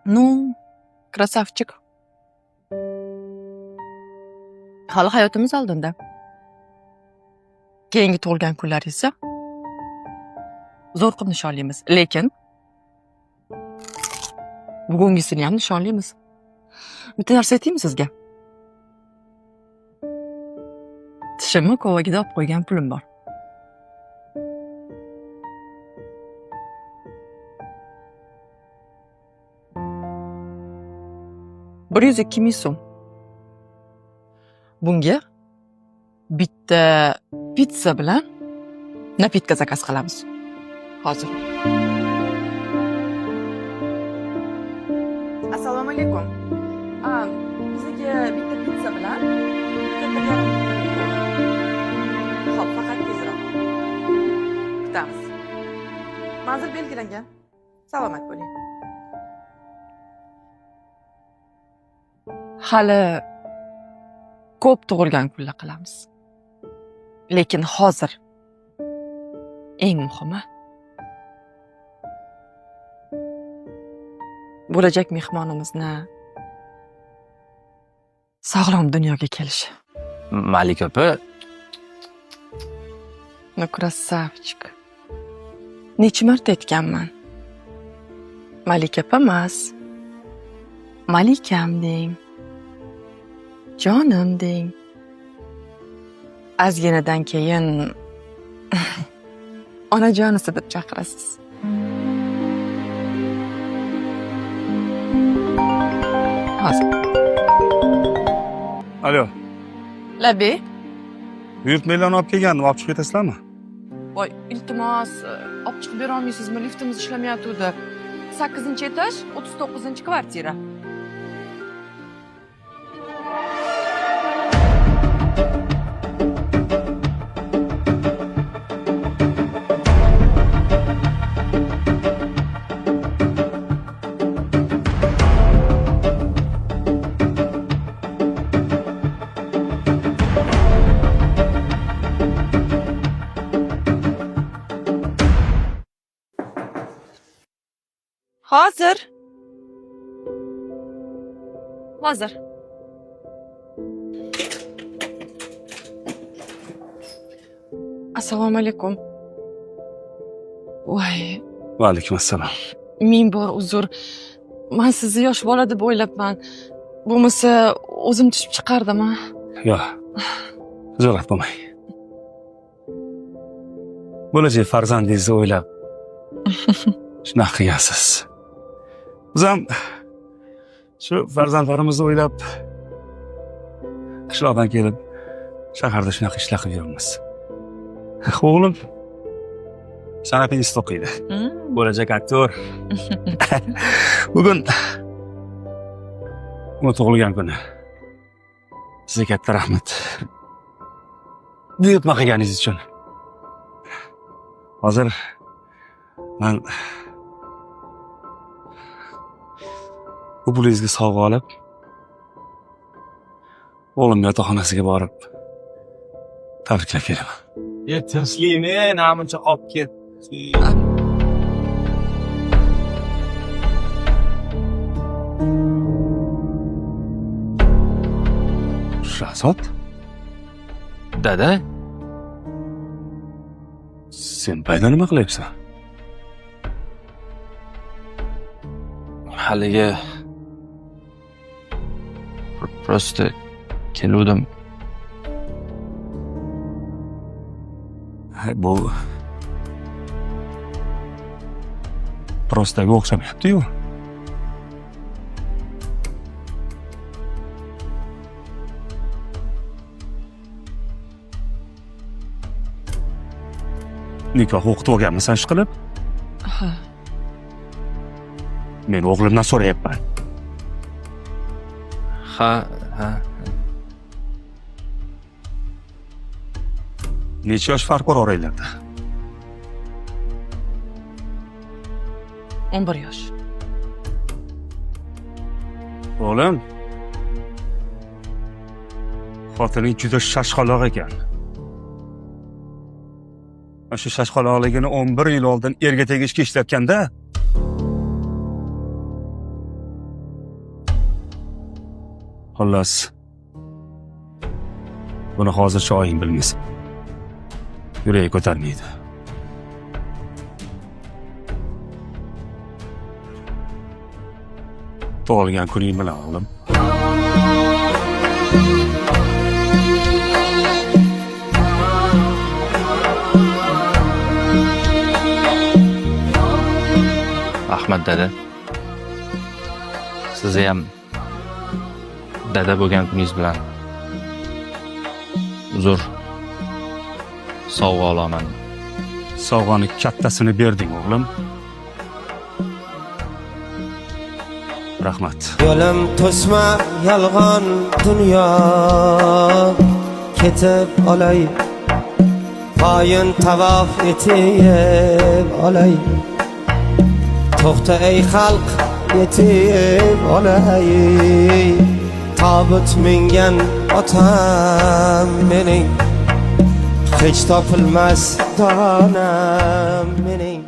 Ну, krasavchik. Hali hayotimiz oldinda. Keyingi tug'ilgan kunlaringizda zo'r qilib nishonlaymiz. Lekin bugungisini ham nishonlaymiz. Bitta narsa aytaymi sizga? Tishimni kovagida olib qo'ygan pulim bor. $102,000 so'm. Bunga bitta pizza bilan napitka zakaz qilamiz. Hozir. Assalomu alaykum. Bizga bitta pizza bilan Xo'p, faqat tezroq. Kutamiz. Manzil belgilangan. Salomat bo'ling. Hali ko'p tug'ilgan kunlar qilamiz. Lekin hozir eng muhimi bo'lajak mehmonimizni sog'lom dunyoga kelishi. Malika opa, Ну, krasavchik. Necha marta aytganman? Malika opa emas. Malikam deng. Jonim deng. Ozginadan keyin onajonisi deb chaqirasiz. Hozir. Alo, Labi, buyurtmalarni olib kelgandim, olib chiqib ketasizlarmi? voy, iltimos, olib chiqib bera olmaysizmi? Liftimiz ishlamayotgandi. 8-etaj, 39-kvartira. Hozir. Assalomu alaykum. Voy, Va alaykum assalom. ming bor uzr. Men sizni yosh bola deb o'ylabman. Bo'lmasa o'zim tushib chiqardim. Yo'q. Zo'rab bo'lmang. Bo'lajak farzandingizni o'ylab shunaqa qilgansiz. Biz ham shu farzandlarimizni o'ylab qishloqdan kelib shaharda shunaqa ishlar qilib yuribmiz. O'g'lim san'at institutida o'qiydi. Bo'lajak aktyor. Bugun uni tug'ilgan kuni. Sizga katta rahmat. Buyurtma qilganingiz uchun. Hozir men bu pulingizga sovg'a olib, o'g'lim yotoqxonasiga borib tabriklab kelaman. tinchlikmi, namuncha olib ket. Shahzod, Dada, sen payda nima qilyapsan? haligi просто keluvdim. Bu prostaga o'xshamayapti-yu. Nikoh o'qitib olganmisan ishqilib? Ha. Men o'g'limdan so'rayapman. Ha. Necha yosh farq bor oranglarda? 11 yosh. O'g'lim, xotining juda shashqaloq ekan. Shu shashqaloqligini 11 yil oldin erga tegishga ishlatganda Xullas, buni hozircha oying bilmaysan. Yuragi ko'tarmaydi. Tug'ilgan kuning bilan o'g'lim. Ahmad dada. Sizni ham dada bo'lgan kuningiz bilan uzr sovg'a olaman. Sovg'ani kattasini berding o'g'lim. Rahmat. Yo'lim to'sma yolg'on dunyo, ketib olay, poyin tavof etib olay. To'xta ey xalq, yetib olay, tobut mingan otam mening, hech topilmas donam mening.